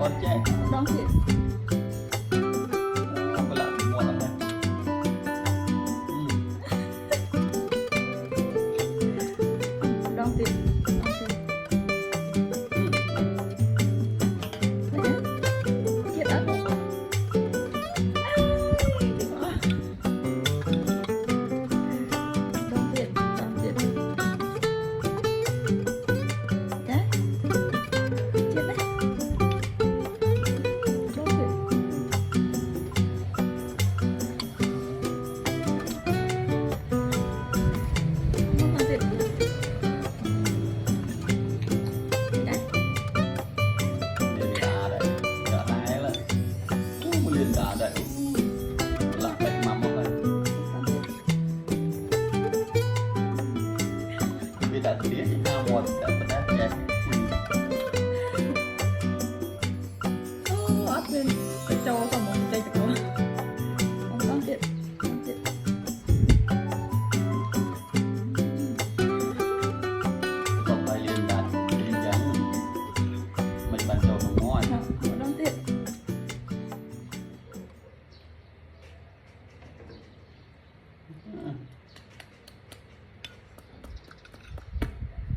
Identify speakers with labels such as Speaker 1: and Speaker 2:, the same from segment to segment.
Speaker 1: một chạy
Speaker 2: đón thiệt
Speaker 1: có lại một lắm này
Speaker 2: đón thiệt thiệt á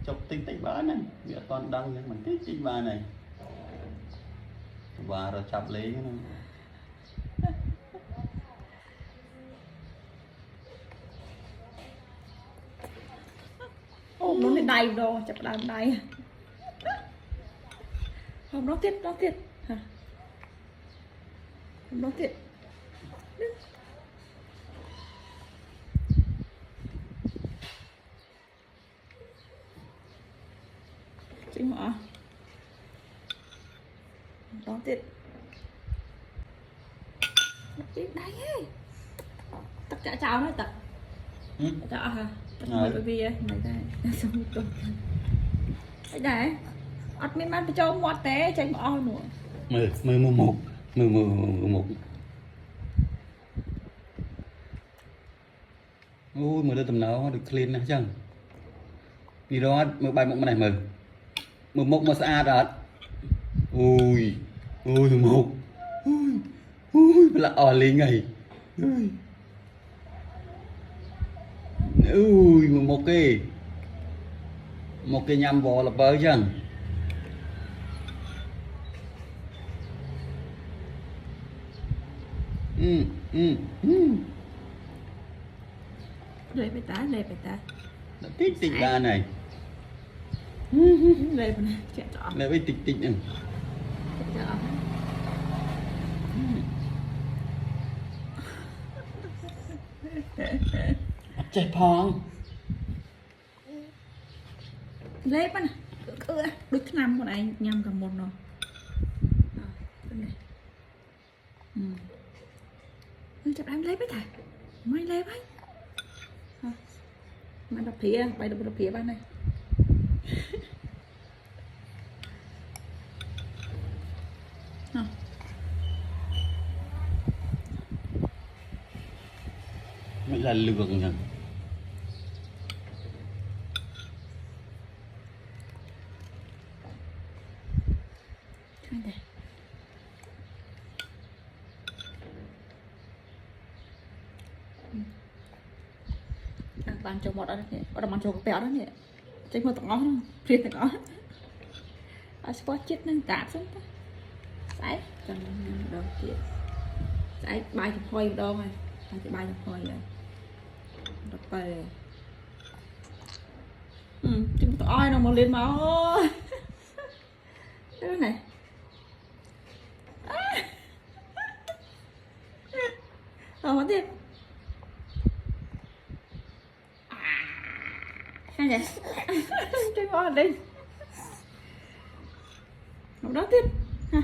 Speaker 1: chụp tinh tinh bá này việc toàn đăng nhưng mình thích tinh ba này và rồi chập lấy cái này
Speaker 2: ô nó lên đầy rồi chập đàn đầy không nó tiết hả không nó tiết chính hả đó tiết đấy tất cả chào nói tật chào hả bởi vì này đây xong rồi cái này ọt miên man cho một té chạy bỏ nữa
Speaker 1: mười một ui mười đứa tầm nào được clean này chăng đi đó mười bài mộng này mười một mà xa đó ui một ui là ở lý ngày ui một cái nhằm bò là bơ chăng
Speaker 2: lấy bài tá
Speaker 1: tích tích ba này
Speaker 2: lấy này chạy trọ
Speaker 1: lấy với tích tích này chạy phong
Speaker 2: lấy bắt này đứt năm con này nhầm cả một rồi chập em lấy với thầy mày lấy với mày đập phía bay đập phía ban này
Speaker 1: mới là lường nhỉ
Speaker 2: bàn cho một đó nhỉ, còn bàn cho cái béo đó nhỉ, chơi một tảng ngó, phiền tảng ngó, ở sport chết nên tạt xuống, đấy, cần đâu kia, đấy, bài chụp phơi đâu mà, bài chụp phơi rồi, đập về, chúng tôi oi nó mà lên máu, cái này, mất tiền. Hay vậy? Chơi ngon đi. Một đó tiếp. Ha.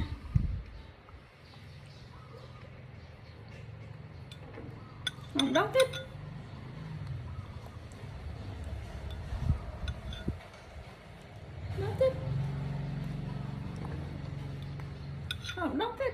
Speaker 2: Một đó tiếp. Đó tiếp. Một đó tiếp.